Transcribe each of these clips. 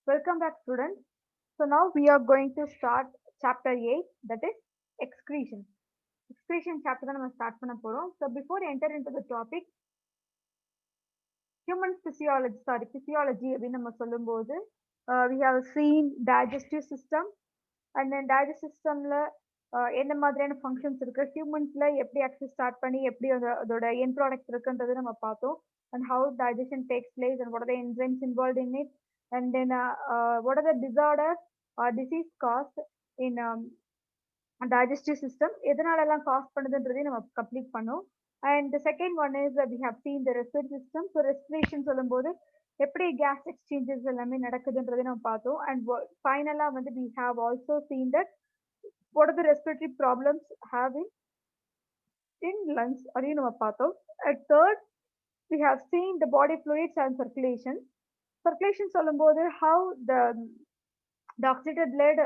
Welcome back, students. So now we are going to start chapter 8, that is excretion. Excretion chapter தான் நம்ம start பண்ண போறோம். So before I enter into the topic, human physiology அப்படின்னு நம்ம சொல்லும்போது we have seen digestive system and then digestive systemல என்ன மாதிரியான functions இருக்கு, humansல எப்படி actually start பண்ணி எப்படி அதோட end product இருக்குன்றது நம்ம பார்த்தோம், and how digestion takes place and what are the enzymes involved in it, and then what are the disorders or disease caused in digestive system, எதனாலலாம் காஸ் பண்ணுதுன்றதையும் நம்ம கம்ப்ளீட் பண்ணோம். And the second one is we have seen the respiratory system. So respiration சொல்லும்போது எப்படி gas exchanges எல்லாமே நடக்குதுன்றதை நம்ம பார்த்தோம். And finally வந்து we have also seen that what are the respiratory problems having in lungs அதையும் நம்ம பார்த்தோம். At third, we have seen the body fluids and circulation. Circulation சொல்லும்போது how the oxygenated blood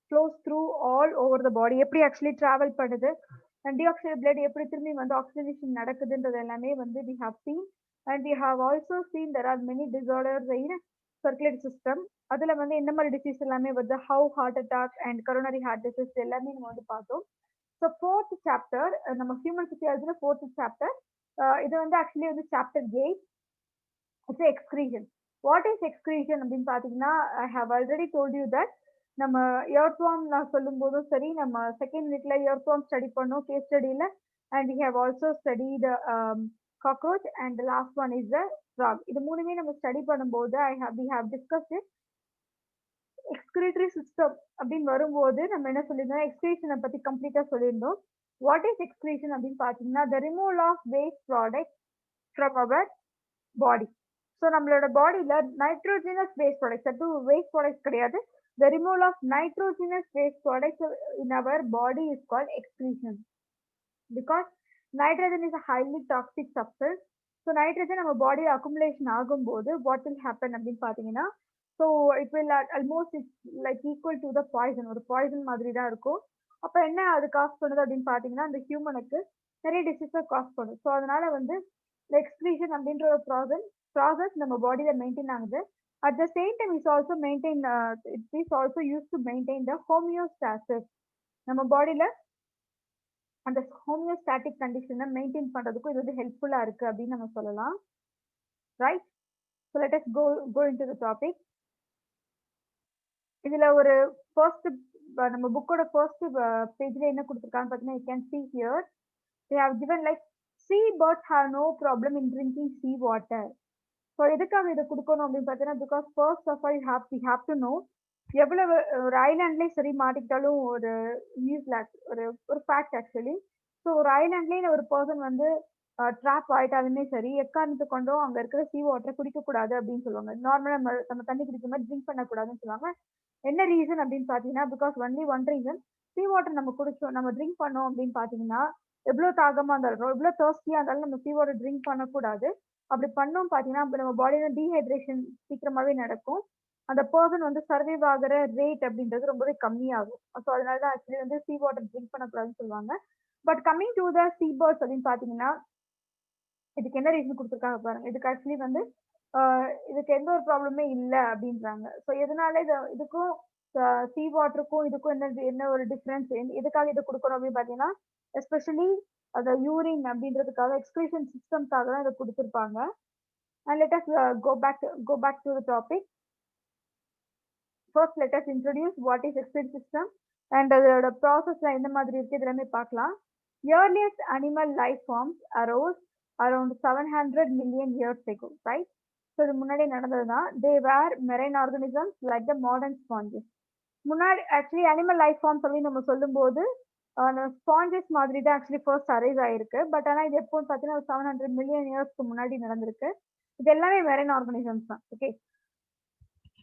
flows through all over the body, எப்படி actually travel பண்ணுது, and deoxygenated blood எப்படி திரும்பி வந்து oxygenation நடக்குதுன்றது எல்லாமே வந்து we have seen. And we have also seen there are many disorders in circulatory system. அதுல வந்து என்ன மாதிரி டிசீஸ் எல்லாமே வந்து how heart attack and coronary heart disease எல்லாமே நம்ம வந்து பார்த்தோம். So fourth chapter நம்ம human physiology fourth chapter, இது வந்து actually வந்து chapter 8, it's excretion. What is excretion அப்படின்னு பார்த்தீங்கன்னா, I have already told you that நம்ம earthworm நான் சொல்லும்போதும் சரி, நம்ம செகண்ட் யூனிட்ல earthworm ஸ்டடி பண்ணோம் case ஸ்டடியில, and we have also studied cockroach and the last one is the frog. இது மூணுமே நம்ம ஸ்டடி பண்ணும்போது we have discussed it. Excretory system அப்படின்னு வரும்போது நம்ம என்ன சொல்லியிருந்தோம், எக்ஸ்கிரேஷனை பத்தி கம்ப்ளீட்டா சொல்லியிருந்தோம். வாட் இஸ் எக்ஸ்கிரேஷன் அப்படின்னு பார்த்தீங்கன்னா, the removal of waste products from our body. So நம்மளோட பாடியில நைட்ரோஜினஸ் வேஸ்ட் ப்ராடக்ட்ஸ், அது வேஸ்ட் ப்ராடக்ட்ஸ் கிடையாது, the removal of nitrogenous waste products in our body is called excretion, because nitrogen is a highly toxic substance. So nitrogen நம்ம பாடியில் accumulation ஆகும்போது what will happen அப்படின்னு பார்த்தீங்கன்னா, so it will almost like equal to the poison, ஒரு poison மாதிரி தான் இருக்கும். அப்போ என்ன அது காஸ் பண்ணுது அப்படின்னு பார்த்தீங்கன்னா, அந்த ஹியூமனுக்கு நிறைய டிசீஸை காஸ் பண்ணும். ஸோ அதனால வந்து எக்ஸ்கிரீஷன் அப்படின்ற ஒரு ப்ராசஸ் நம்ம பாடியில மெயின்டைன் ஆகுது. At the same time, it is also used to maintain the homeostasis. நம்ம பாடியில அந்த ஹோமியோஸ்டாட்டிக் கண்டிஷனை மெயின்டைன் பண்றதுக்கும் இது வந்து ஹெல்ப்ஃபுல்லா இருக்கு அப்படின்னு நம்ம சொல்லலாம், right? So let us go into the topic. இதுல ஒரு ஃபர்ஸ்ட் நம்ம புக்கோட ஃபர்ஸ்ட் பேஜ்ல என்ன கொடுத்துருக்காங்க பார்த்தீங்கன்னா, you can see here they have given like sea birds have no problem in drinking sea water. So எதுக்காக இதை கொடுக்கணும் அப்படின்னு பார்த்தீங்கன்னா, because first of all we have to know எவ்வளவு ஒரு ஐலாண்ட்லேயே சரி மாட்டிக்கிட்டாலும் ஒரு நியூஸ்ல ஒரு ஃபேக்ட் ஆக்சுவலி. ஸோ ஒரு ஐலாண்ட்லேயே ஒரு பர்சன் வந்து ட்ராப் ஆயிட்டாலுமே சரி, எக்காரணத்தை கொண்டும் அங்கே இருக்கிற சீ வாட்டரை குடிக்கக்கூடாது அப்படின்னு சொல்லுவாங்க. நார்மலாக நம்ம தண்ணி குடிக்கிற மாதிரி ட்ரிங்க் பண்ணக்கூடாதுன்னு சொல்லுவாங்க. என்ன ரீசன் அப்படின்னு பார்த்தீங்கன்னா, because only one reason, sea water நம்ம குடிச்சோம், நம்ம ட்ரிங்க் பண்ணோம் அப்படின்னு பார்த்தீங்கன்னா, எவ்வளோ தாகமாக இருந்தாலும் எவ்வளோ டர்ஸ்டியாக இருந்தாலும் நம்ம சீ வாட்டர் ட்ரிங்க் பண்ணக்கூடாது. அப்படி பண்ணோம் பார்த்தீங்கன்னா, அப்போ நம்ம பாடியில டீஹைட்ரேஷன் சீக்கிரமாகவே நடக்கும். அந்த பர்சன் வந்து சர்வைவ் ஆகிற ரேட் அப்படின்றது ரொம்பவே கம்மியாகும். ஸோ அதனால தான் ஆக்சுவலி வந்து சீ வாட்டர் ட்ரிங்க் பண்ணக்கூடாதுன்னு சொல்லுவாங்க. But coming to the sea birds அப்படின்னு பார்த்தீங்கன்னா, இதுக்கு என்ன ரீசன் கொடுத்துருக்காங்க பாருங்க. இதுக்கு ஆக்சுவலி வந்து இதுக்கு எந்த ஒரு ப்ராப்ளமே இல்லை அப்படின்றாங்க. ஸோ எதனால இதுக்கும் சீ வாட்டருக்கும் இதுக்கும் என்ன ஒரு டிஃப்ரென்ஸ், எதுக்காக இதை கொடுக்கணும் அப்படின்னு பார்த்தீங்கன்னா, எஸ்பெஷலி அந்த யூரின் அப்படின்றதுக்காக எக்ஸ்கிரீஷன் சிஸ்டம்காக தான் இதை கொடுத்துருப்பாங்க. And let us go back to the topic. First, let us introduce what is excretory system and அதோட ப்ராசஸ்ல எந்த மாதிரி இருக்கு இதெல்லாமே பார்க்கலாம். Earliest animal life forms arose around 700 million years ago, right? So இது முன்னாடி நடந்ததுதான். They were marine organisms like the modern sponges. முன்னாடி ஆக்சுவலி அனிமல் லைஃப் ஃபார்ம்ஸ் அப்படின்னு நம்ம சொல்லும்போது ஸ்பாஞ்சஸ் மாதிரி தான் ஆக்சுவலி ஃபர்ஸ்ட் அரைஸ் ஆயிருக்கு. பட் ஆனால் இது எப்போன்னு பார்த்தீங்கன்னா, ஒரு 700 மில்லியன் இயர்ஸ்க்கு முன்னாடி நடந்திருக்கு. இது எல்லாமே மெரைன் ஆர்கானிசம்ஸ் தான். ஓகே,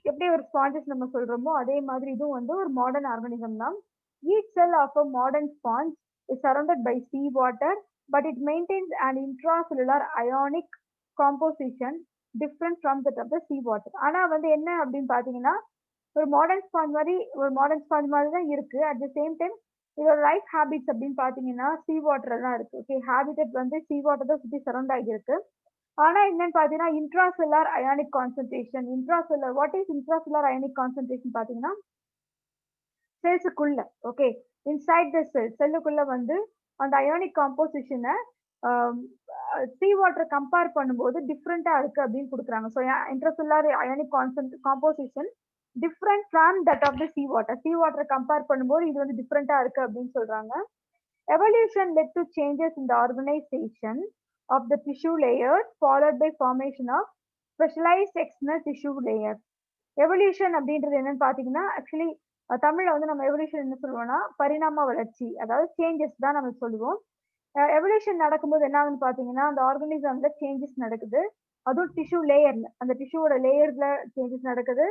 எப்படி ஒரு ஸ்பாஞ்சஸ் நம்ம சொல்றோமோ அதே மாதிரி இதுவும் வந்து ஒரு மாடர்ன் ஆர்கானிசம் தான். Each cell of a modern sponge is surrounded by sea water, but it maintains and intracellular ionic composition different from that of the sea water. ஆனால் வந்து என்ன அப்படின்னு பார்த்தீங்கன்னா, ஒரு மாடர்ன் ஸ்பாஞ்ச் மாதிரி தான் இருக்கு. அட் த சேம் டைம் இதோட லைஃப் ஹேபிட்ஸ் அப்படின்னு பார்த்தீங்கன்னா சீ வாட்டர் தான் இருக்கு. ஓகே, ஹேபிட்டட் வந்து சீ வாட்டர் தான் சுற்றி சரௌண்ட் ஆகியிருக்கு. ஆனா என்னன்னு பாத்தீங்கன்னா intracellular ionic concentration. What is intracellular ionic concentration பாத்தீங்கன்னா செல்ஸுக்குள்ள, ஓகே, இன்சைட் த செல்லுக்குள்ள வந்து அந்த அயானிக் காம்போசிஷனை சீ வாட்டர் கம்பேர் பண்ணும்போது டிஃப்ரெண்டா இருக்கு அப்படின்னு கொடுக்குறாங்க. So intracellular ionic composition different from that of the sea water. Sea வாட்டரை கம்பேர் பண்ணும்போது இது வந்து டிஃப்ரெண்டா இருக்கு அப்படின்னு சொல்றாங்க. Evolution led to changes in the organization of the tissue layers followed by formation of specialized external tissue layer. Evolution அப்படின்றது என்னன்னு பாத்தீங்கன்னா ஆக்சுவலி தமிழ்ல வந்து நம்ம எவல்யூஷன் என்ன சொல்லுவோம்னா பரிணாம வளர்ச்சி, அதாவது சேஞ்சஸ் தான் நம்ம சொல்லுவோம். எவல்யூஷன் நடக்கும்போது என்ன ஆகுதுன்னு பாத்தீங்கன்னா அந்த ஆர்கானிசம்ல சேஞ்சஸ் நடக்குது. அதுவும் டிஷ்யூ லேயர்ல, அந்த டிஷ்யூவோட லேயர்ல சேஞ்சஸ் நடக்குது.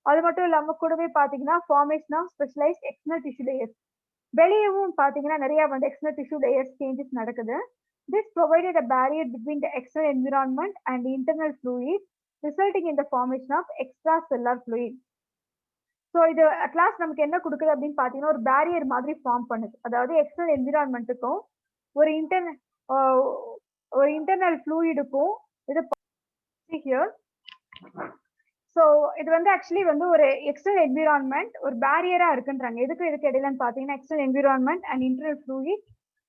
அது மட்டும் இல்லாம கூடவே பாத்தீங்கன்னா formation of specialised external tissue layers, வெளியவும் பாத்தீங்கன்னா நிறைய வந்து எக்ஸ்டர்னல் டிஷ்யூ லேயர்ஸ் சேஞ்சஸ் நடக்குது. This provided a barrier between the external environment and the internal fluid, resulting in the formation of extracellular fluid. So இது அட்லாஸ்ட் நமக்கு என்ன கொடுக்குது அப்படின்னு பார்த்தீங்கன்னா ஒரு பேரியர் மாதிரி ஃபார்ம் பண்ணுது. அதாவது எக்ஸ்டர்னல் என்விரான்மெண்ட்டுக்கும் ஒரு இன்டர்னல் ஃப்ளூயிடுக்கும் இது ஹியர். ஸோ இது வந்து ஆக்சுவலி வந்து ஒரு எக்ஸ்டர்னல் என்விரான்மெண்ட் ஒரு பேரியரா இருக்குன்றாங்க. இதுக்கு இடையிலன்னு பார்த்தீங்கன்னா external environment and internal fluid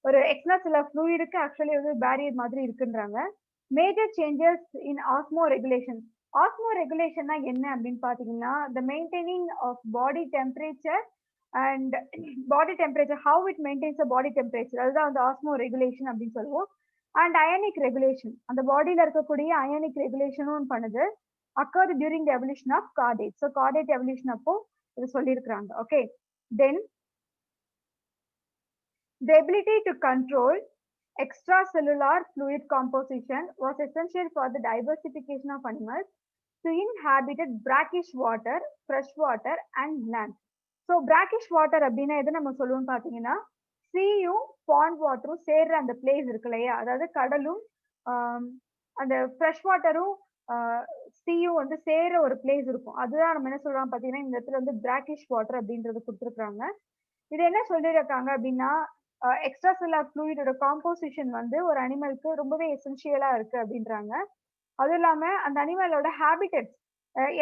ஒரு எக்ஸ்ட்ராசெல்லுலார் ஃப்ளூயிடுக்கு ஆக்சுவலி வந்து பேரியர் மாதிரி இருக்குன்றாங்க. Major changes in osmoregulation. ஆஸ்மோ ரெகுலேஷன்னா என்ன அப்படின்னு பார்த்தீங்கன்னா the maintaining of body temperature and body temperature, how it maintains the body temperature, அதுதான் வந்து ஆஸ்மோ ரெகுலேஷன் அப்படின்னு சொல்லுவோம். அண்ட் அயனிக் ரெகுலேஷன், அந்த பாடியில் இருக்கக்கூடிய அயனிக் ரெகுலேஷனும் பண்ணுது. occurred during the evolution of chordate. So chordate evolution அப்போ இது சொல்லியிருக்கிறாங்க. Okay, then the ability to control extracellular fluid composition was essential for the diversification of animals to inhabit brackish water, fresh water and land. So brackish water அப்படின்னா எது நம்ம சொல்லுவோம் பார்த்தீங்கன்னா சீயும் bond வாட்டரும் சேர்ற அந்த பிளேஸ் இருக்கு இல்லையா, அதாவது கடலும் அந்த ஃப்ரெஷ் வாட்டரும் சீயும் வந்து சேர ஒரு பிளேஸ் இருக்கும். அதுதான் நம்ம என்ன சொல்றோம் பார்த்தீங்கன்னா இந்த இடத்துல வந்து பிராக்கிஷ் வாட்டர் அப்படின்றது கொடுத்துருக்காங்க. இது என்ன சொல்லியிருக்காங்க அப்படின்னா எக்ஸ்ட்ராசெல்லுலார் ஃப்ளூயிடோட காம்போசிஷன் வந்து ஒரு அனிமலுக்கு ரொம்பவே எசென்ஷியலா இருக்கு அப்படின்றாங்க. அதுவும் இல்லாம அந்த அனிமலோட ஹேபிட்டட்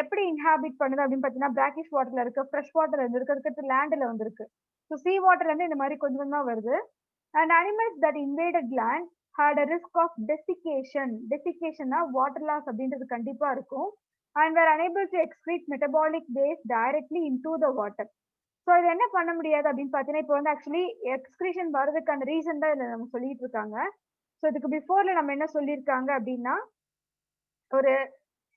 எப்படி இன்ஹாபிட் பண்ணுது அப்படின்னு பார்த்தீங்கன்னா பிராக்கிஷ் வாட்டர்ல இருக்கு, ஃப்ரெஷ் வாட்டர்ல இருந்து இருக்கிறது லேண்ட்ல வந்துருக்கு. ஸோ சீ வாட்டர்ல இருந்து இந்த மாதிரி கொஞ்சம் கொஞ்சமா வருது. And animals that invaded land had a risk of desiccation. Desiccationனா வாட்டர் லாஸ் அப்படின்றது கண்டிப்பா இருக்கும். and were unable to excrete metabolic waste directly into the water. So இது என்ன பண்ண முடியாது அப்படின்னு பார்த்தீங்கன்னா இப்போ வந்து ஆக்சுவலி எக்ஸ்கிரீஷன் வர்றதுக்கான ரீசன் தான் இதில் நம்ம சொல்லிட்டு இருக்காங்க. ஸோ இதுக்கு பிஃபோர்ல நம்ம என்ன சொல்லியிருக்காங்க அப்படின்னா ஒரு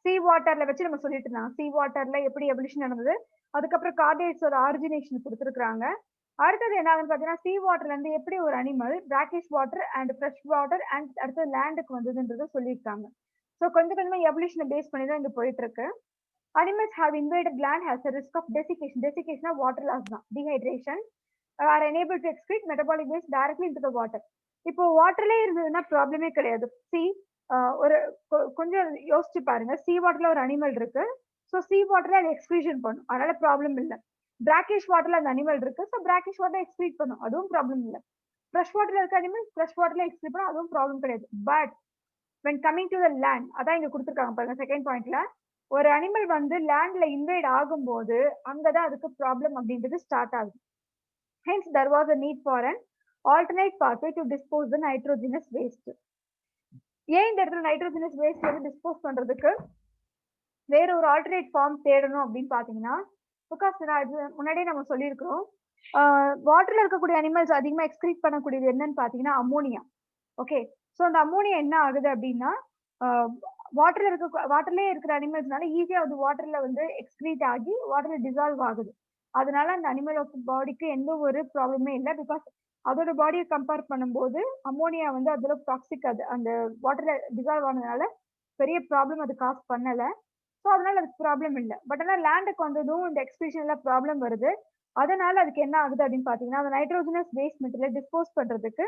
சீ வாட்டர்ல வச்சு நம்ம சொல்லிட்டு இருந்தாங்க சீ வாட்டர்ல எப்படி எவல்யூஷன் நடந்தது, அதுக்கப்புறம் கார்டேட்ஸோட ஆரிஜினேஷன் கொடுத்துருக்காங்க. அடுத்தது என்ன ஆகுதுன்னு பார்த்தீங்கன்னா சீ வாட்டர்ல இருந்து எப்படி ஒரு animal brackish water and fresh water and அடுத்தது லேண்டுக்கு வந்ததுன்றதை சொல்லியிருக்காங்க. ஸோ கொஞ்சம் கொஞ்சமா எவல்யூஷனை பேஸ் பண்ணி தான் இங்க போயிட்டு இருக்கு. Animals have invaded land has a risk of desiccation. Desiccation of water loss தான், dehydration, are unable to excrete metabolic waste directly into the water. இப்போ வாட்டர்லயே இருந்ததுன்னா ப்ராப்ளமே கிடையாது. சி ஒரு கொஞ்சம் யோசிச்சு பாருங்க, சீ வாட்டர்ல ஒரு அனிமல் இருக்கு, ஸோ சீ வாட்டர்ல அது எக்ஸ்கிரீஷன் பண்ணும், அதனால ப்ராப்ளம் இல்லை. பிராக்கிஷ் வாட்டர்ல அந்த அனிமல் இருக்கு, ஸோ பிராக்கிஷ் வாட்டர் எக்ஸ்கிரீட் பண்ணும், அதுவும் ப்ராப்ளம் இல்லை. ஃப்ரெஷ் வாட்டர்ல இருக்க அனிமல் ஃப்ரெஷ் வாட்டர்ல எக்ஸ்கிரீட் பண்ணும், அதுவும் ப்ராப்ளம் கிடையாது. But when coming to the land, அதான் இங்க கொடுத்துருக்காங்க பாருங்க செகண்ட் பாயிண்ட்ல, ஒரு அனிமல் வந்து லேண்ட்ல இன்வைட் ஆகும்போது அங்கதான் அதுக்கு ப்ராப்ளம் அப்படின்றது ஸ்டார்ட் ஆகுது. Hence there was a need for an alternate pathway to dispose the nitrogenous waste. ஏன் இந்த இடத்துல நைட்ரோஜனஸ் வேஸ்ட் வந்து டிஸ்போஸ் பண்றதுக்கு வேற ஒரு ஆல்டர்னேட் ஃபார்ம் தேடணும் அப்படின்னு பாத்தீங்கன்னா பிகாஸ் முன்னாடியே நம்ம சொல்லியிருக்கிறோம் வாட்டர்ல இருக்கக்கூடிய அனிமல்ஸ் அதிகமா எக்ஸ்கிரீட் பண்ணக்கூடியது என்னன்னு பாத்தீங்கன்னா அமோனியா. ஓகே, ஸோ அந்த அமோனியா என்ன ஆகுது அப்படின்னா வாட்டர்லயே இருக்கிற அனிமல்ஸ்னால ஈஸியா வந்து வாட்டர்ல வந்து எக்ஸ்கிரீட் ஆகி வாட்டர்ல டிசால்வ் ஆகுது. அதனால அந்த அனிமலோட பாடிக்கு எந்த ஒரு ப்ராப்ளமே இல்லை. பிகாஸ் அதோட பாடியை கம்பேர் பண்ணும்போது அமோனியா வந்து அதோட டாக்ஸிக், அது அந்த வாட்டர்ல டிசால்வ் ஆனதுனால பெரிய ப்ராப்ளம் அது காஸ் பண்ணல. ஸோ அதனால அதுக்கு ப்ராப்ளம் இல்லை. பட் ஆனால் லேண்டுக்கு வந்ததும் இந்த எக்ஸ்பிரஷன்ல ப்ராப்ளம் வருது. அதனால அதுக்கு என்ன ஆகுது அப்படின்னு பாத்தீங்கன்னா அந்த நைட்ரோஜனஸ் வேஸ்ட் மெட்டீரியல் டிஸ்போஸ் பண்றதுக்கு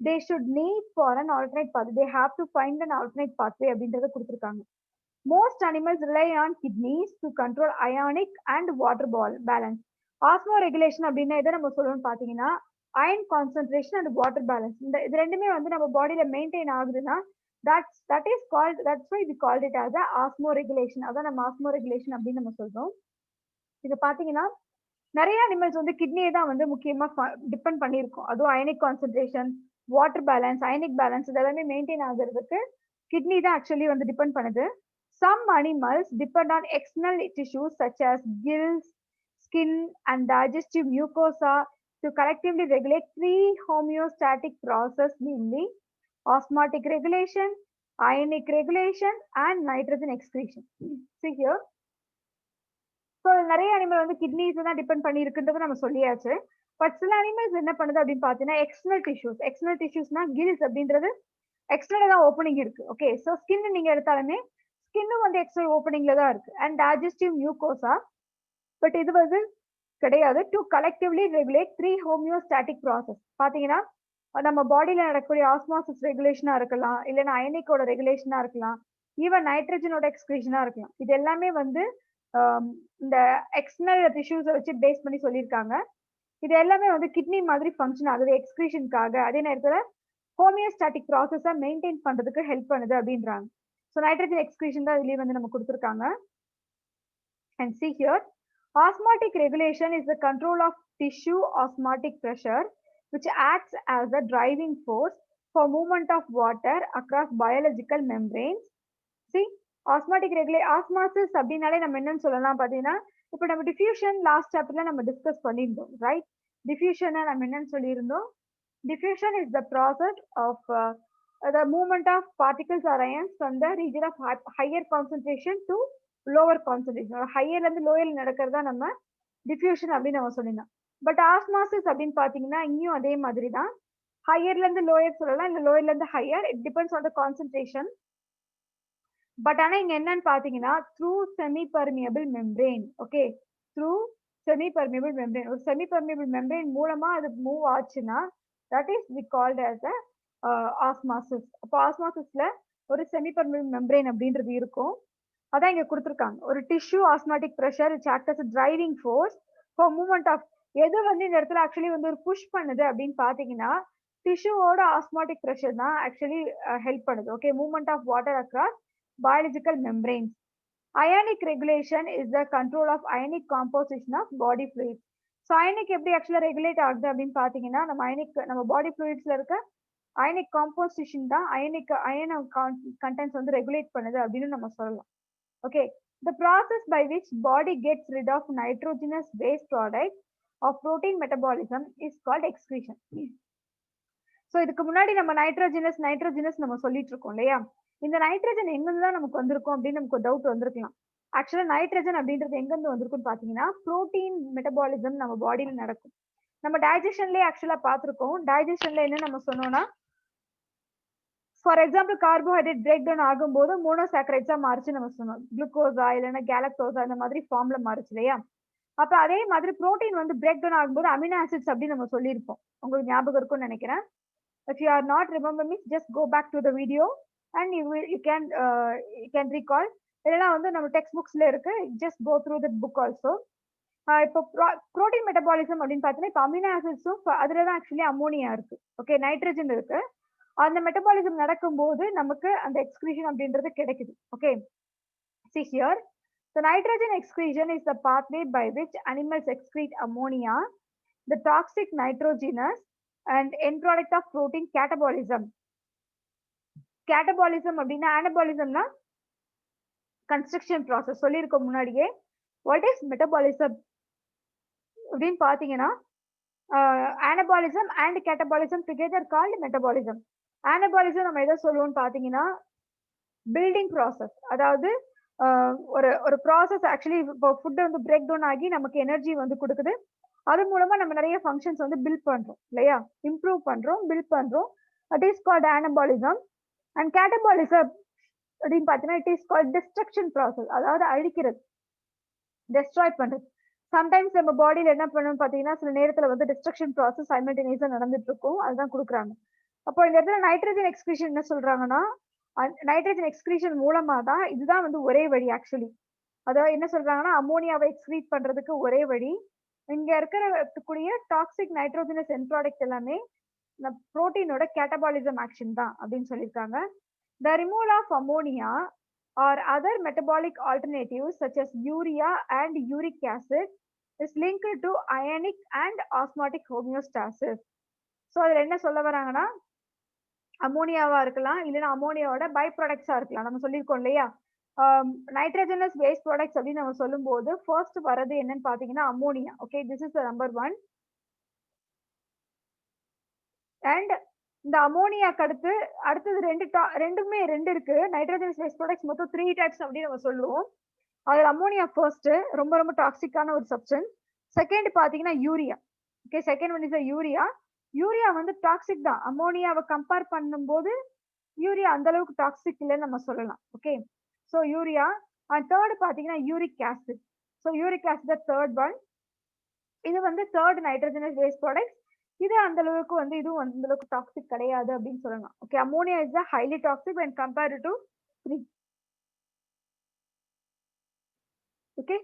they should need for an alternate path. They have to find an alternate pathway அப்படின்றத கொடுத்துருக்காங்க. Most animals rely on kidneys to control ionic and water balance. Osmoregulation அப்படின்னா எதை நம்ம சொல்லுவோம்னு பாத்தீங்கன்னா ion concentration and water balance, இந்த இது ரெண்டுமே வந்து நம்ம பாடியில மெயின்டைன் ஆகுதுன்னா that's why we called it as a osmoregulation. அதான் நம்ம osmoregulation அப்படின்னு நம்ம சொல்றோம். இது பாத்தீங்கன்னா நிறைய அனிமல்ஸ் வந்து கிட்னியை தான் வந்து முக்கியமா டிபெண்ட் பண்ணியிருக்கோம். அதுவும் ionic concentration, water balance, ionic balance இதெல்லாமே மெயின்டைன் ஆகுறதுக்கு கிட்னி தான் ஆக்சுவலி வந்து டிபெண்ட் பண்ணுது. Some animals depend on external tissues such as gills, skin, and digestive mucosa to collectively regulate three homeostatic processes, namely osmotic regulation, ionic regulation, and nitrogen excretion. See here. So நிறைய animal வந்து kidneys தான் depend பண்ணி இருக்குன்றது நம்ம சொல்லியாச்சு. But சில animals என்ன பண்ணுது அப்படின்னு பார்த்தீங்கன்னா எக்ஸ்டர்னல் டிஷ்யூஸ்னா கில்ஸ் அப்படின்றது எக்ஸ்டர்னல் தான் ஓப்பனிங் இருக்கு. ஓகே, ஸோ ஸ்கின் நீங்க எடுத்தாலுமே ஸ்கின்னும் வந்து எக்ஸ்டர்னல் ஓப்பனிங்ல தான் இருக்கு. அண்ட் டைஜஸ்டிவ் மியூகோசா, பட் இது வந்து கிடையாது. To collectively regulate three homeostatic process. பார்த்தீங்கன்னா நம்ம பாடியில நடக்கக்கூடிய ஆஸ்மாசிஸ் ரெகுலேஷனா இருக்கலாம், இல்லைன்னா அயனிக்கோட ரெகுலேஷனா இருக்கலாம், ஈவன் நைட்ரஜனோட எக்ஸ்கிரீஷனா இருக்கலாம். இது எல்லாமே வந்து இந்த எக்ஸ்டர்னல் டிஷ்யூஸை வச்சு பேஸ் பண்ணி சொல்லியிருக்காங்க. இது எல்லாமே வந்து கிட்னி மாதிரி ஃபங்க்ஷன் ஆகுது எக்ஸ்கிரீஷனுக்காக. அதே நேரத்தில் ஹோமியோஸ்டாட்டிக் ப்ராசஸை மெயின்டைன் பண்றதுக்கு ஹெல்ப் பண்ணுது அப்படின்றாங்க. ஸோ நைட்ரஜன் எக்ஸ்கிரீஷன் தான் இதுலயே வந்து நம்ம கொடுத்துருக்காங்க. And see here, osmotic regulation is the control of tissue osmotic pressure which acts as a driving force for movement of water across biological membranes. See, osmosis அப்படின்னாலே நம்ம என்னன்னு சொல்லலாம் பார்த்தீங்கன்னா, இப்போ நம்ம டிஃப்யூஷன் லாஸ்ட் சாப்டர்ல நம்ம டிஸ்கஸ் பண்ணியிருந்தோம், ரைட்? டிஃப்யூஷனை நம்ம என்னன்னு சொல்லியிருந்தோம்? Diffusion is the process of the movement of particles or ions from the region of higher concentration to lower concentration. ஹையர்ல இருந்து லோயர் நடக்கிறதா நம்ம டிஃப்யூஷன் அப்படின்னு நம்ம சொல்லியிருந்தோம். பட் ஆஸ்மாசிஸ் அப்படின்னு பார்த்தீங்கன்னா இங்கேயும் அதே மாதிரி தான். ஹையர்ல இருந்து லோயர் சொல்லலாம், இல்லை லோயர்ல இருந்து higher. It depends on the concentration. But ஆனா இங்க என்னன்னு பாத்தீங்கன்னா through semi permeable membrane. Okay, through semi permeable membrane. ஒரு செமி பர்மியபிள் மெம்பரேன் மூலமா அது மூவ் ஆச்சுன்னா that is we called as a osmosis. அப்போ ஆஸ்மாசிஸ்ல ஒரு செமி பர்மியபிள் மெம்பரேன் அப்படின்றது இருக்கும். அதான் இங்க கொடுத்துருக்காங்க. ஒரு tissue osmotic pressure which acts as a driving force for movement of, எது வந்து இந்த இடத்துல ஆக்சுவலி வந்து ஒரு புஷ் பண்ணுது அப்படின்னு பாத்தீங்கன்னா டிஷ்யூவோட ஆஸ்மாட்டிக் ப்ரெஷர் தான் ஆக்சுவலி ஹெல்ப் பண்ணுது. Okay, movement of water across biological membranes. Ionic regulation is the control of ionic composition of body fluids. So ionic எப்படி ஆக்சுவலா ரெகுலேட் ஆகுது அப்படின்னு பாத்தீங்கன்னா நம்ம பாடி ஃப்ளூயிட்ஸ்ல இருக்க அயனிக் காம்போசிஷன் தான் அயன கண்டென்ட்ஸ் வந்து ரெகுலேட் பண்ணுது அப்படின்னு நம்ம சொல்லலாம். Okay, the process by which body gets rid of nitrogenous waste product of protein metabolism is called excretion. So இதுக்கு முன்னாடி நம்ம நைட்ரோஜினஸ் நம்ம சொல்லிட்டு இருக்கோம் இல்லையா? இந்த நைட்ரஜன் எங்கிருந்து தான் நமக்கு வந்திருக்கும் அப்படின்னு நமக்கு டவுட் வந்திருக்கலாம். ஆக்சுவலா நைட்ரஜன் அப்படின்றது எங்கிருந்து வந்திருக்கும்னு பாத்தீங்கன்னா புரோட்டீன் மெட்டபாலிசம் நம்ம பாடியில நடக்கும். நம்ம டைஜஷன்லயே ஆக்சுவலா பார்த்திருக்கோம். டைஜஷன்ல என்ன நம்ம சொன்னோம்னா, for example carbohydrate break down ஆகும்போது மோனோசாக்கரைட்ஸா மாறிச்சு நம்ம சொன்னோம். குளுக்கோசா இல்லைன்னா கேலக்டோசா இந்த மாதிரி ஃபார்ம்ல மாறிச்சு இல்லையா? அப்ப அதே மாதிரி புரோட்டீன் வந்து பிரேக் டவுன் ஆகும்போது அமினோ ஆசிட்ஸ் அப்படின்னு நம்ம சொல்லியிருப்போம். உங்களுக்கு ஞாபகம் இருக்கும்னு நினைக்கிறேன். If you are not remember me, just go back to the video and you can recall. இதெல்லாம் வந்து நம்ம டெக்ஸ்ட் புக்ஸ்ல இருக்கு. just go through that book also. இப்போ புரோட்டீன் மெட்டபாலிசம் அப்படின்னு பார்த்தீங்கன்னா இப்போ அமினோ ஆசிட்ஸும் அதுல தான் ஆக்சுவலி அமோனியா இருக்கு. ஓகே, நைட்ரஜன் இருக்கு. அந்த மெட்டபாலிசம் நடக்கும்போது நமக்கு அந்த எக்ஸ்கிரீஷன் அப்படின்றது கிடைக்குது. Okay, see here, the nitrogen excretion is the pathway by which animals excrete ammonia, the toxic nitrogenous and end product of protein catabolism. Catabolism அப்படின்னா anabolismனா construction process சொல்லியிருக்கோம் முன்னாடியே. What is metabolism அப்படின்னு பாத்தீங்கன்னா anabolism and catabolism together called metabolism. Anabolism நம்ம எதை சொல்லுவோம்னு பாத்தீங்கன்னா building process. அதாவது ஒரு ப்ராசஸ் ஆக்சுவலி இப்போ ஃபுட் வந்து பிரேக் டவுன் ஆகி நமக்கு எனர்ஜி வந்து கொடுக்குது. அது மூலமா நம்ம நிறைய ஃபங்க்ஷன்ஸ் வந்து பில்ட் பண்றோம் இல்லையா? இம்ப்ரூவ் பண்றோம், பில்ட் பண்றோம். It is called anabolism. And catabolism அப்படின்னு பார்த்தீங்கன்னா it is called destruction process. அதாவது அழிக்கிறது, டெஸ்ட்ராய் பண்றது. சம்டைம்ஸ் நம்ம பாடியில என்ன பண்ணணும் பார்த்தீங்கன்னா சில நேரத்தில் வந்து டிஸ்ட்ரக்ஷன் ப்ராசஸ் சைமல்டேனியஸா நடந்துட்டு இருக்கும். அதுதான் கொடுக்குறாங்க. அப்போ இந்த இடத்துல நைட்ரஜன் எக்ஸ்கிரீஷன் என்ன சொல்றாங்கன்னா நைட்ரஜன் எக்ஸ்கிரீஷன் மூலமா தான் இதுதான் வந்து ஒரே வழி ஆக்சுவலி. அதாவது என்ன சொல்றாங்கன்னா அமோனியாவை எக்ஸ்கிரீட் பண்றதுக்கு ஒரே வழி இங்க இருக்கக்கூடிய டாக்ஸிக் நைட்ரோஜனஸ் எண்ட் ப்ராடக்ட் எல்லாமே புரோட்டீனோட கேட்டபாலிசம் ஆக்ஷன் தான் அப்படின்னு சொல்லியிருக்காங்க. The removal of ammonia or other metabolic alternatives such as urea and uric acid is linked to ionic and osmotic homeostasis. So அதில் என்ன சொல்ல வராங்கன்னா அமோனியாவா இருக்கலாம், இல்லைன்னா அமோனியாவோட பை ப்ராடக்ட்ஸா இருக்கலாம். நம்ம சொல்லியிருக்கோம் இல்லையா, நைட்ரஜனஸ் வேஸ்ட் ப்ராடக்ட்ஸ் அப்படின்னு நம்ம சொல்லும்போது ஃபர்ஸ்ட் வரது என்னன்னு பாத்தீங்கன்னா ammonia. Okay, this is number 1. And இந்த அமோனியாக்கு அடுத்தது ரெண்டுமே இருக்கு. நைட்ரஜனஸ் வேஸ்ட் ப்ராடக்ட்ஸ் மொத்தம் 3 டைப்ஸ் அப்படின்னு நம்ம சொல்லுவோம். அதுல அமோனியா ஃபர்ஸ்ட், ரொம்ப ரொம்ப டாக்ஸிக்கான ஒரு சப்ஸ்டன்ஸ். செகண்ட் பாத்தீங்கன்னா urea. Okay, second one is urea. Urea வந்து டாக்ஸிக் தான். அமோனியாவை கம்பேர் பண்ணும்போது யூரியா அந்த அளவுக்கு டாக்ஸிக் இல்லைன்னு நம்ம சொல்லலாம். Okay, so urea. And third பாத்தீங்கன்னா uric acid. So uric acid third one. இது வந்து தேர்ட் நைட்ரஜனஸ் வேஸ்ட் ப்ராடக்ட். இது அந்த அளவுக்கு வந்து இதுவும் அந்த அளவுக்கு டாக்ஸிக் கிடையாது அப்படின்னு சொல்லலாம். Okay, ammonia is highly toxic when compared to 3. Okay,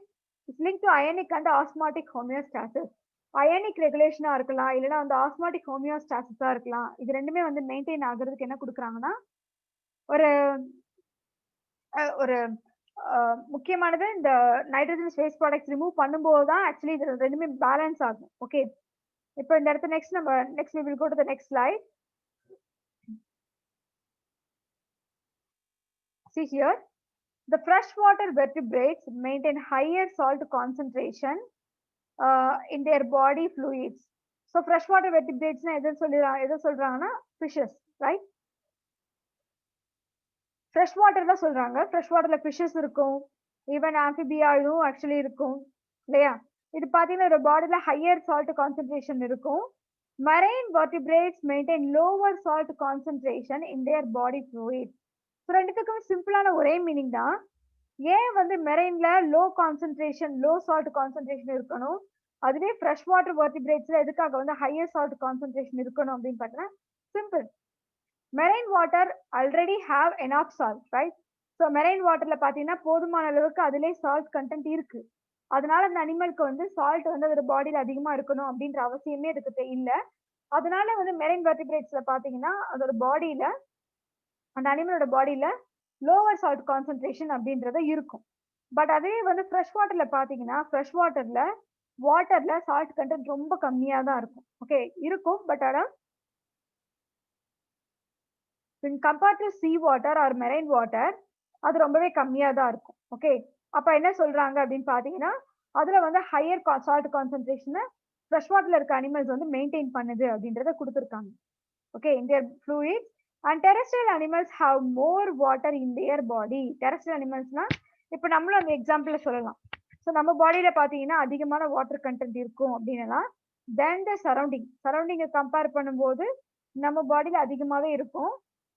it's link to ionic and osmotic homeostasis. Ionic ரெகுலேஷனா இருக்கலாம், இல்லைன்னா வந்து ஆஸ்மாட்டிக் ஹோமியோஸ்டாசிஸா இருக்கலாம். இது ரெண்டுமே வந்து மெயின்டைன் ஆகுறதுக்கு என்ன கொடுக்குறாங்கன்னா ஒரு ஒரு முக்கியமானது இந்த நைட்ரஜன் வேஸ்ட் ப்ராடக்ட்ஸ் ரிமூவ் பண்ணும்போது தான் ஆக்சுவலி இது ரெண்டுமே பேலன்ஸ் ஆகும். ஓகே, இப்போ இந்த இடத்துல next we will go to the next slide. See here, the freshwater vertebrates maintain higher salt concentration in their body fluids. So freshwater vertebrates எதை சொல்றாங்கன்னா fishes, right? ஃப்ரெஷ் வாட்டர் தான் சொல்றாங்க. ஃப்ரெஷ் வாட்டர்ல fishes இருக்கும், even ஆம்பிபியா இதுவும் actually இருக்கும் இல்லையா. இது பாத்தீங்கன்னா ஒரு பாடியில ஹையர் சால்ட் கான்சென்ட்ரேஷன் இருக்கும். Marine vertebrates maintain lower salt concentration in their body fluid. So ரெண்டுத்துக்கும் சிம்பிளான ஒரே மீனிங் தான். ஏன் வந்து மெரைன்ல லோ சால்ட் கான்சென்ட்ரேஷன் இருக்கணும், அதுவே ஃப்ரெஷ் வாட்டர் வெர்டிபிரேட்ஸ்ல எதுக்காக வந்து ஹையர் சால்ட் கான்சென்ட்ரேஷன் இருக்கணும் அப்படின்னு பார்த்தீங்கன்னா simple. Marine water already have enough salt, right? So marine வாட்டர்ல பாத்தீங்கன்னா போதுமான அளவுக்கு அதிலே சால்ட் கண்டென்ட் இருக்கு. அதனால அந்த அனிமலுக்கு வந்து சால்ட் வந்து அதோட பாடியில அதிகமா இருக்கணும் அப்படின்ற அவசியமே அதுக்கு இல்லை. அதனால வந்து மெரைன் வெர்டிபிரேட்ஸ்ல பாத்தீங்கன்னா அதோட பாடியில, அந்த அனிமலோட பாடியில லோவர் சால்ட் கான்சென்ட்ரேஷன் அப்படின்றத இருக்கும். பட் அதே வந்து ஃப்ரெஷ் வாட்டர்ல பாத்தீங்கன்னா ஃப்ரெஷ் வாட்டர்ல சால்ட் கண்டென்ட் ரொம்ப கம்மியா தான் இருக்கும். ஓகே, இருக்கும், பட் ஆனா when compared to sea water or marine water அது ரொம்பவே கம்மியா தான் இருக்கும். ஓகே, அப்ப என்ன சொல்றாங்க அப்படின்னு பாத்தீங்கன்னா அதுல வந்து ஹையர் சால்ட் கான்சென்ட்ரேஷனை ஃப்ரெஷ் வாட்டர்ல இருக்க அனிமல்ஸ் வந்து மெயின்டைன் பண்ணுது அப்படின்றத கொடுத்துருக்காங்க. Okay, in their fluids and terrestrial animals have more water in their body. terrestrial animalsனா இப்போ நம்மளும் அந்த எக்ஸாம்பிள்ல சொல்லலாம். ஸோ நம்ம பாடியில பாத்தீங்கன்னா அதிகமான வாட்டர் கண்டென்ட் இருக்கும் அப்படின்னா தென் த சரௌண்டிங்கை கம்பேர் பண்ணும்போது நம்ம பாடியில அதிகமாவே இருக்கும்.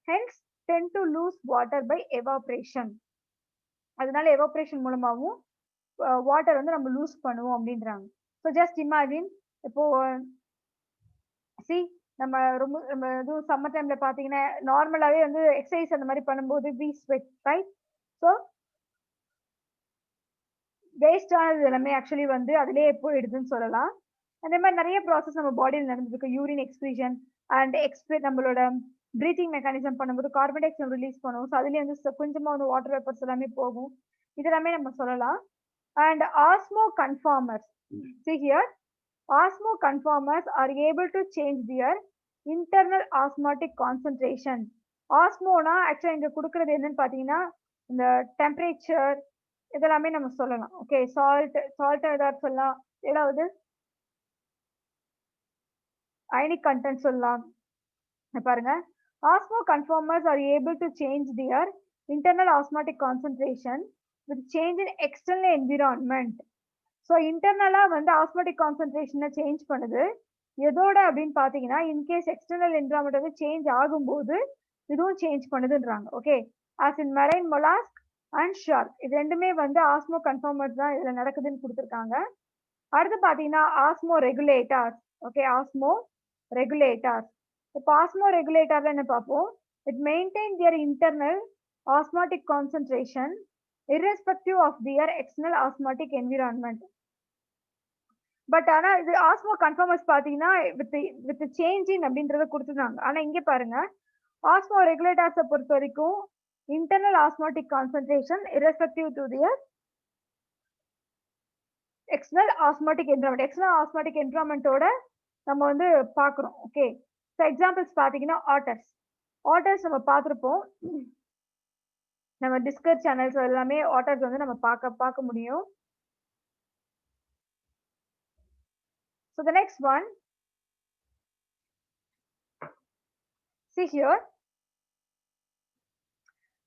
Hence tend to lose water by evaporation. அதனால எவாப்ரேஷன் மூலமாகவும் வாட்டர் வந்து நம்ம லூஸ் பண்ணுவோம் அப்படின்றாங்க. ஸோ ஜஸ்ட் இமேஜின், இப்போ நம்ம இதுவும் சம்மர் டைம்ல பாத்தீங்கன்னா நார்மலாவே வந்து எக்ஸசைஸ் அந்த மாதிரி பண்ணும்போது we sweat, right? ஸோ வேஸ்டானது எல்லாமே ஆக்சுவலி வந்து அதுலேயே போயிடுதுன்னு சொல்லலாம். அதே மாதிரி நிறைய ப்ராசஸ் நம்ம பாடியில் நடந்துருக்கு. யூரின் எக்ஸ்பிரஷன் அண்ட் நம்மளோட பிரீத்திங் மெக்கானிசம் பண்ணும்போது கார்பன் டை ஆக்சைடு ரிலீஸ் பண்ணுவோம். ஸோ அதுலேயே வந்து கொஞ்சமா வந்து வாட்டர் வேப்பர்ஸ் எல்லாமே போகும். இதெல்லாமே நம்ம சொல்லலாம். And osmoconformers, see here, osmoconformers are able to change their internal osmotic concentration. ஆஸ்மோனா ஆக்சுவலா இங்க கொடுக்கறது என்னன்னு பாத்தீங்கன்னா இந்த டெம்பரேச்சர் இதெல்லாமே நம்ம சொல்லலாம். ஓகே, சால்ட் ஏதாவது சொல்லலாம், ஏதாவது அயனிக் கண்டென்ட் சொல்லலாம். பாருங்க, osmoconformers are able to change their internal osmotic concentration with change in external environment. So இன்டர்னலா வந்து ஆஸ்மாட்டிக் கான்சென்ட்ரேஷனை சேஞ்ச் பண்ணுது. எதோட அப்படின்னு பாத்தீங்கன்னா இன்கேஸ் எக்ஸ்டர்னல் என்விரான்மெண்ட் வந்து சேஞ்ச் ஆகும்போது இதுவும் சேஞ்ச் பண்ணுதுன்றாங்க. Okay, as in marine mollusc and shark, இது ரெண்டுமே வந்து ஆஸ்மோ கன்ஃபார்மர்ஸ் தான் இதுல நடக்குதுன்னு கொடுத்துருக்காங்க. அடுத்து பாத்தீங்கன்னா osmoregulators. Okay, osmoregulators. இப்போ ஆஸ்மோ ரெகுலேட்டர்ல என்ன பார்ப்போம், it maintain their internal osmotic concentration irrespective of their external osmotic environment. But ஆனா இது ஆஸ்மோ கன்ஃபார்மர்ஸ் பாத்தீங்கன்னா வித் சேஞ்ச் இன் அப்படின்றத கொடுத்துருந்தாங்க. ஆனா இங்க பாருங்க ஆஸ்மோரெகுலேட்டர்ஸை பொறுத்த வரைக்கும் internal osmotic concentration irrespective to their external osmotic environment. External osmotic என்விரான்மெண்ட்டோட நம்ம வந்து பார்க்குறோம். ஓகே, ஸோ எக்ஸாம்பிள்ஸ் பார்த்தீங்கன்னா ஆட்டர்ஸ் நம்ம பார்த்துருப்போம். நம்ம டிஸ்கஸ் சேனல்ஸ் எல்லாமே ஆட்டர்ஸ் வந்து நம்ம பார்க்க முடியும். So the next one, see here,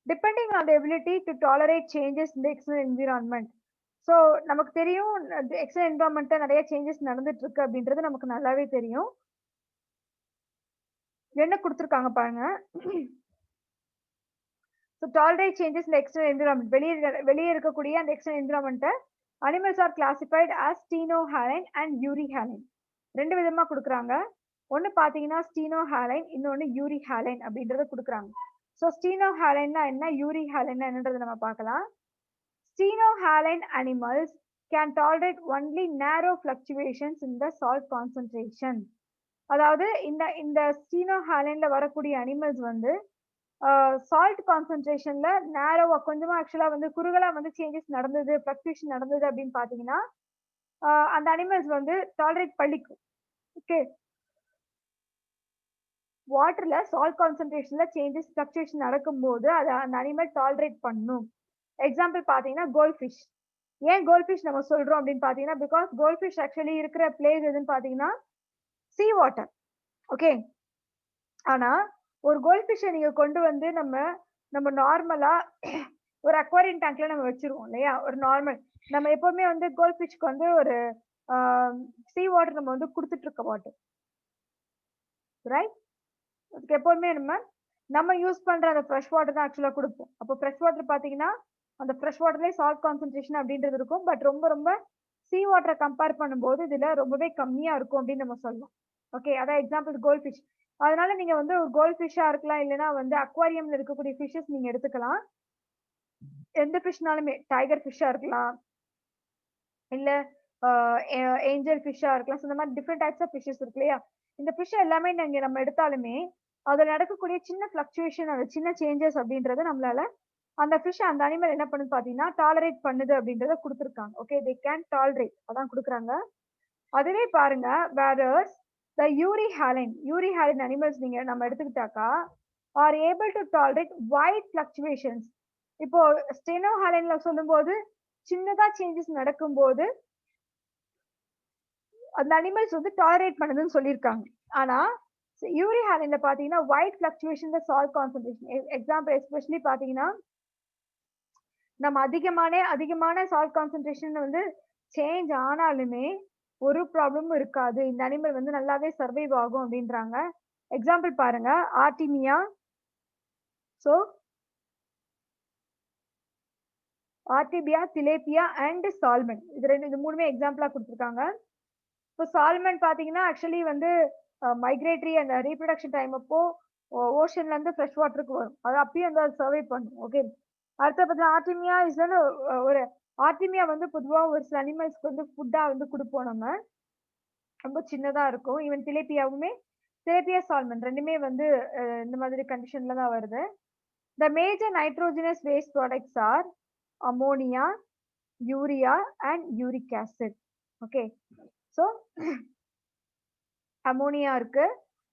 depending on the ability to tolerate changes in the external environment. So நமக்கு தெரியும் எக்ஸ்டர்னல் என்விரான்மெண்ட்ல நிறைய சேஞ்சஸ் நடந்துட்டு இருக்கு அப்படின்றது நமக்கு நல்லாவே தெரியும். என்ன கொடுத்துருக்காங்க பாருங்க. ஸோ டாலரேட் சேஞ்சஸ் இந்த எக்ஸ்டர்னல் என்விரான்மெண்ட், வெளியே இருக்கக்கூடிய அந்த எக்ஸ்டர்னல் என்விரான்மெண்ட்டை animals are classified as stenohaline and euryhaline. ரெண்டு விதமா கொடுக்குறாங்க. ஒன்று பார்த்தீங்கன்னா ஸ்டீனோஹாலைன், இன்னொன்று யூரிஹாலைன் அப்படின்றத கொடுக்குறாங்க. ஸோ ஸ்டீனோஹாலைன்னா என்ன, யூரிஹாலைன்னா என்னன்றதை நம்ம பார்க்கலாம். Stenohaline animals can tolerate only narrow fluctuations in the salt concentration. அதாவது இந்த ஸ்டீனோஹாலைன்ல வரக்கூடிய அனிமல்ஸ் வந்து சால்ட் கான்சன்ட்ரேஷன்ல நேரோவா கொஞ்சமா ஆக்சுவலா வந்து குறுகலா வந்து சேஞ்சஸ் நடந்தது, ஃபிளக்சுவேஷன் நடந்தது அப்படின்னு பாத்தீங்கன்னா அந்த அனிமல்ஸ் வந்து டாலரேட் பண்ணிக்கும். ஓகே, வாட்டர்ல சால்ட் கான்சன்ட்ரேஷன்ல சேஞ்சஸ் ஃபிளக்சுவேஷன் நடக்கும்போது அதை அந்த அனிமல் டாலரேட் பண்ணும். எக்ஸாம்பிள் பாத்தீங்கன்னா கோல்ட்ஃபிஷ். ஏன் கோல்ட்ஃபிஷ் நம்ம சொல்றோம் அப்படின்னு பாத்தீங்கன்னா பிகாஸ் கோல்ட்ஃபிஷ் ஆக்சுவலி இருக்கிற பிளேஸ் எதுன்னு பாத்தீங்கன்னா சீ வாட்டர். ஓகே, ஆனா ஒரு கோல்ட்ஃபிஷ்ஷை நீங்க கொண்டு வந்து நம்ம நார்மலா ஒரு அக்வாரியம் டேங்க்ல நம்ம வச்சிருவோம் இல்லையா, ஒரு நார்மல் நம்ம எப்பவுமே வந்து கோல்ட்ஃபிஷ்க்கு வந்து ஒரு சீ வாட்டர் நம்ம வந்து கொடுத்துட்டு இருக்க மாட்டோம், ரைட்? அதுக்கு எப்பவுமே நம்ம யூஸ் பண்ற அந்த ஃப்ரெஷ் வாட்டர் தான் ஆக்சுவலா கொடுப்போம். அப்போ ஃப்ரெஷ் வாட்டர் பாத்தீங்கன்னா அந்த ஃப்ரெஷ் வாட்டர்லேயே சால்ட் கான்சன்ட்ரேஷன் அப்படின்றது இருக்கும். பட் ரொம்ப சீ வாட்டரை கம்பேர் பண்ணும்போது இதுல ரொம்பவே கம்மியா இருக்கும் அப்படின்னு நம்ம சொல்லலாம். ஓகே, அதான் எக்ஸாம்பிள் கோல்ட் ஃபிஷ். அதனால நீங்க வந்து ஒரு கோல்ட் ஃபிஷ்ஷா இருக்கலாம், இல்லைன்னா வந்து அக்வாரியம்ல இருக்கக்கூடிய ஃபிஷ்ஷஸ் நீங்க எடுத்துக்கலாம். எந்த ஃபிஷ்னாலுமே டைகர் ஃபிஷ்ஷா இருக்கலாம், இல்ல ஏஞ்சல் ஃபிஷ்ஷா இருக்கலாம். இந்த மாதிரி டிஃப்ரெண்ட் டைப்ஸ் ஆஃப் ஃபிஷ்ஷஸ் இருக்கு இல்லையா. இந்த ஃபிஷ் எல்லாமே நம்ம எடுத்தாலுமே அதுல நடக்கக்கூடிய சின்ன ஃபிளக்சுவேஷன், அந்த சின்ன சேஞ்சஸ் அப்படின்றத நம்மளால அந்த ஃபிஷ் அந்த அனிமல் என்ன பண்ணுது பாத்தீங்கன்னா டாலரேட் பண்ணுது அப்படின்றத கொடுத்துருக்காங்க. ஓகே, தே கேன் டாலரேட், அதான் கொடுக்குறாங்க. அதுவே பாருங்க, வேரஸ் த யூரிஹாலைன் அனிமல்ஸ் நீங்க நம்ம எடுத்துக்கிட்டாக்கா are able to tolerate wide fluctuations. இப்போ ஸ்டெனோஹாலைன்ல சொல்லும்போது சின்னதா சேஞ்சஸ் நடக்கும்போது அந்த அனிமல்ஸ் வந்து டாலரேட் பண்ணுதுன்னு சொல்லியிருக்காங்க. ஆனா யூரிஹாலைன்ல பாத்தீங்கன்னா wide fluctuation the salt concentration. Example especially பாத்தீங்கன்னா நம்ம அதிகமான சால்ட் கான்சன்ட்ரேஷன் வந்து சேஞ்ச் ஆனாலுமே ஒரு ப்ராப்ளமும் இருக்காது, இந்த அனிமல் வந்து நல்லாவே சர்வைவ் ஆகும் அப்படின்றாங்க. எக்ஸாம்பிள் பாருங்க, artemia, so ஆர்டிபியா, tilapia and salmon, இது மூணுமே எக்ஸாம்பிளா கொடுத்துருக்காங்க. இப்போ சால்மன் பாத்தீங்கன்னா ஆக்சுவலி வந்து மைக்ரேட்டரி அந்த ரீப்ரொடக்ஷன் டைம் அப்போ ஓஷன்ல இருந்து ஃப்ரெஷ் வாட்டருக்கு வரும், அது அப்பயும் வந்து அது சர்வை பண்ணும். ஓகே, அடுத்த பார்த்தா ஆர்டிமியா இஸ் ஒரு ஆர்டிமியா வந்து பொதுவாக ஒரு சில அனிமல்ஸ்க்கு வந்து ஃபுட்டா வந்து கொடுப்போம் நம்ம, ரொம்ப சின்னதா இருக்கும். ஈவன் திலேபியா சால்மன் ரெண்டுமே வந்து இந்த மாதிரி கண்டிஷன்ல தான் வருது. The major nitrogenous waste products are ammonia, urea and uric acid. Okay, so ammonia இருக்கு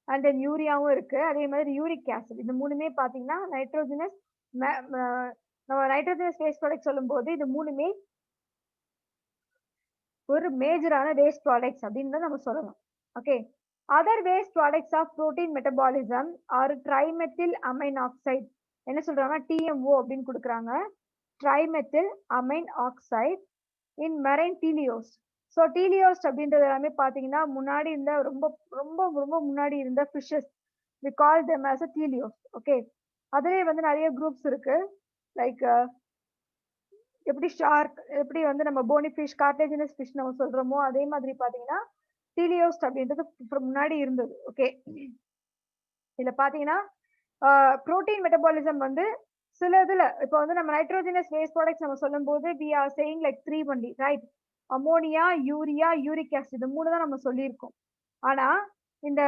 அண்ட் தென் யூரியாவும் இருக்கு, அதே மாதிரி யூரிக் ஆசிட். இந்த மூணுமே பாத்தீங்கன்னா நைட்ரோஜனஸ் நம்ம நைட்ரோஜனஸ் வேஸ்ட் ப்ராடக்ட் சொல்லும் போது இது மூணுமே ஒரு மேஜரான வேஸ்ட் ப்ராடக்ட்ஸ் அப்படின்னு நம்ம சொல்லலாம். Okay, other waste products of protein metabolism are trimethyl amine oxide. என்ன சொல்றாங்கன்னா டிஎம்ஓ அப்படின்னு கொடுக்குறாங்க, trimethyl amine oxide in marine teleost. So teleost அப்படின்றது எல்லாமே பார்த்தீங்கன்னா முன்னாடி இருந்த ரொம்ப ரொம்ப ரொம்ப முன்னாடி இருந்த fishes, we call them as a teleost. Okay, அதுலேயே வந்து நிறைய குரூப்ஸ் இருக்கு, லைக் எப்படி ஷார்க், எப்படி வந்து நம்ம போனி ஃபிஷ், கார்டேஜினஸ் ஃபிஷ் நம்ம சொல்றோமோ அதே மாதிரி பாத்தீங்கன்னா டீலியோஸ்ட் அப்படின்றது முன்னாடி இருந்தது. ஓகே, இதுல பாத்தீங்கன்னா புரோட்டீன் மெட்டபாலிசம் வந்து சில இதுல இப்போ வந்து நம்ம நைட்ரோஜனஸ் வேஸ்ட் ப்ராடக்ட்ஸ் நம்ம சொல்லும் போது we are saying like 3 only, right? Ammonia, urea, uric acid, இது மூணு தான் நம்ம சொல்லியிருக்கோம். ஆனா இந்த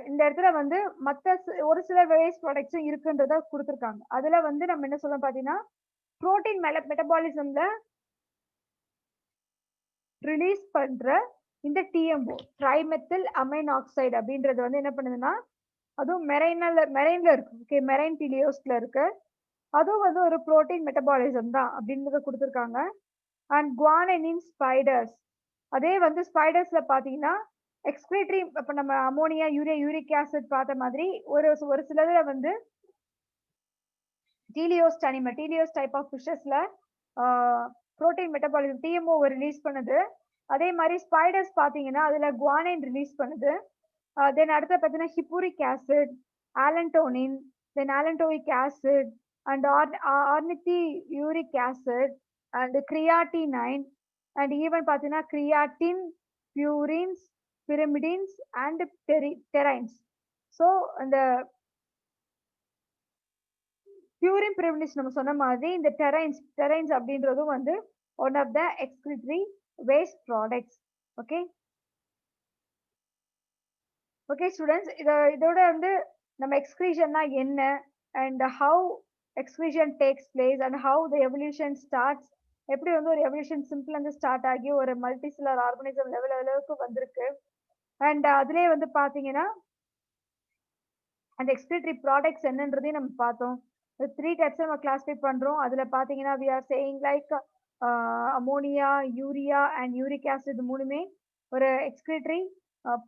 இந்த இடத்துல வந்து மத்த ஒரு சில வேஸ்ட் ப்ராடக்ட்ஸும் இருக்குன்றத கொடுத்துருக்காங்க. அதுல வந்து நம்ம என்ன சொல்றோம் பாத்தீங்கன்னா, புரோட்டீன் மெட்டபாலிசம்ல ரிலீஸ் பண்ற இந்த டிஎம்ஓ ட்ரைமெத்தில் அமைன் ஆக்சைடு அப்படின்றது வந்து என்ன பண்ணுதுன்னா, அதுவும் மெரைன்ல இருக்கு. ஓகே, மெரைன் டிலியோஸ்ல இருக்கு. அதுவும் வந்து ஒரு புரோட்டீன் மெட்டபாலிசம் தான் அப்படின்றத கொடுத்துருக்காங்க. அண்ட் குவானின் இன் ஸ்பைடர்ஸ், அதே வந்து ஸ்பைடர்ஸ்ல பாத்தீங்கன்னா எக்ஸ்கிரீட்டரி, இப்ப நம்ம அமோனியா, யூரியா, யூரிக் ஆசிட் பார்த்த மாதிரி ஒரு ஒரு சிலதுல வந்து டீலியோஸ் டைப் ஆஃப் ஃபிஷஸ்ல புரோட்டீன் மெட்டபாலிசம் டிஎம்ஓ ரிலீஸ் பண்ணுது. அதே மாதிரி ஸ்பைடர்ஸ் பாத்தீங்கன்னா அதுல குவானைன் ரிலீஸ் பண்ணுது. தென் அடுத்த பார்த்தீங்கன்னா hippuric acid, allantoin, then allantoic acid and ornithuric acid and creatinine and even பார்த்தீங்கன்னா creatine, purines, pyrimidines and pterines. So அந்த பியூரின் பிரமிடின்ஸ் நம்ம சொன்ன மாதிரி இந்த டெரைன்ஸ் அப்படின்றதும் வந்து one of the excretory waste products. Okay okay students, இதோட வந்து நம்ம எக்ஸ்கிரீஷன்னா என்ன and how excretion takes place and how the evolution starts, எப்படி வந்து ஒரு எவல்யூஷன் சிம்பிள் வந்து ஸ்டார்ட் ஆகி ஒரு மல்டிசெல்லர் ஆர்கனிசம் லெவலுக்கு வந்திருக்கு. அண்ட் அதுலேயே வந்து பார்த்தீங்கன்னா அந்த எக்ஸ்கிரிட்டரி ப்ராடக்ட்ஸ் என்னன்றதையும் நம்ம பார்த்தோம். 3 டைப்ஸ் நம்ம கிளாஸிஃபை பண்றோம். அதுல பாத்தீங்கன்னா we are saying like ammonia, urea and uric acid மூணுமே ஒரு எக்ஸ்கிரிட்டரி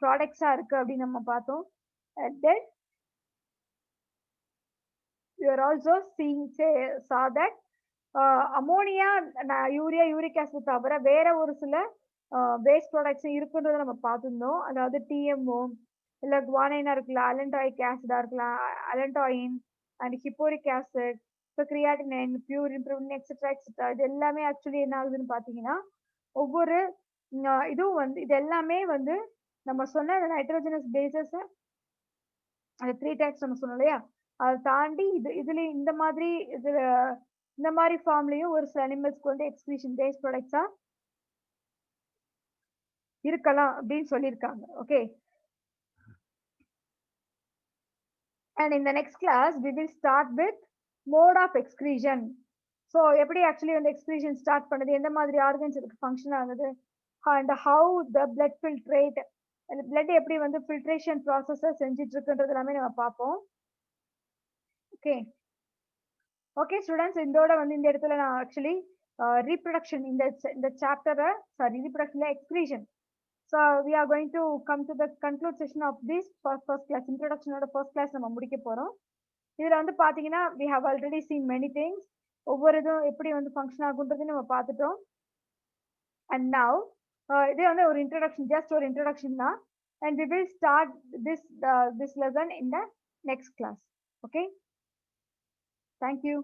ப்ராடக்ட்ஸா இருக்கு அப்படின்னு நம்ம பார்த்தோம். Then we are also saw that ammonia, urea, uric acid தவிர வேற ஒரு சில வேஸ்ட் ப்ராடக்ட்ஸ் இருக்குன்றதை நம்ம பார்த்துருந்தோம். அதாவது டிஎம்ஓ இல்ல குவானைனா இருக்கலாம், அலன்டாயிக் ஆசிடா இருக்கலாம், அலன்டாயின் அண்ட் ஹிப்போரிக் ஆசிட், இப்போ creatinine, purine, pyrimidine etcetera etcetera, இது எல்லாமே ஆக்சுவலி என்ன ஆகுதுன்னு பார்த்தீங்கன்னா ஒவ்வொரு இதுவும் வந்து இது எல்லாமே வந்து நம்ம சொன்ன நைட்ரோஜனஸ் பேசஸ் அந்த 3 டைப்ஸ் நம்ம சொன்னோம் இல்லையா, அதை தாண்டி இதுல இந்த மாதிரி ஃபார்ம்லயும் ஒரு சில அனிமல்ஸ்க்கு வந்து எக்ஸ்கிரீஷன் பேஸ்ட் ப்ராடக்ட்ஸா இருக்கலாம் அப்படின்னு சொல்லியிருக்காங்க. Okay, and in the next class we will start with mode of excretion. So எப்படி ஆக்சுவலி வந்து எக்ஸ்கிரீஷன் ஸ்டார்ட் பண்ணுது, எந்த மாதிரி ஆர்கன்ஸ் இதுக்கு ஃபங்க்ஷன் ஆகுது, and how the blood filtrate, blood எப்படி வந்து ஃபில்ட்ரேஷன் ப்ராசஸை செஞ்சுட்டு இருக்குன்றது எல்லாமே நம்ம பார்ப்போம். ஓகே ஓகே ஸ்டூடெண்ட்ஸ், இதோட வந்து இந்த இடத்துல நான் ஆக்சுவலி ரீப்ரொடக்ஷன் இந்த சாப்டரை ரீப்ரொடக்ஷன்ல excretion. So we are going to come to the conclude session of this first class, introduction of the first class நம்ம முடிக்க போறோம். இதுல வந்து பாத்தீங்கன்னா we have already seen many things, ஒவ்வொரு இதுவும் எப்படி வந்து ஃபங்க்ஷன் ஆகுன்றது நம்ம பார்த்துட்டோம். and now இது வந்து ஒரு இன்ட்ரோடக்ஷன், ஜஸ்ட் ஒரு இன்ட்ரோடக்ஷன் தான். and we will start this lesson in the next class. Okay, thank you.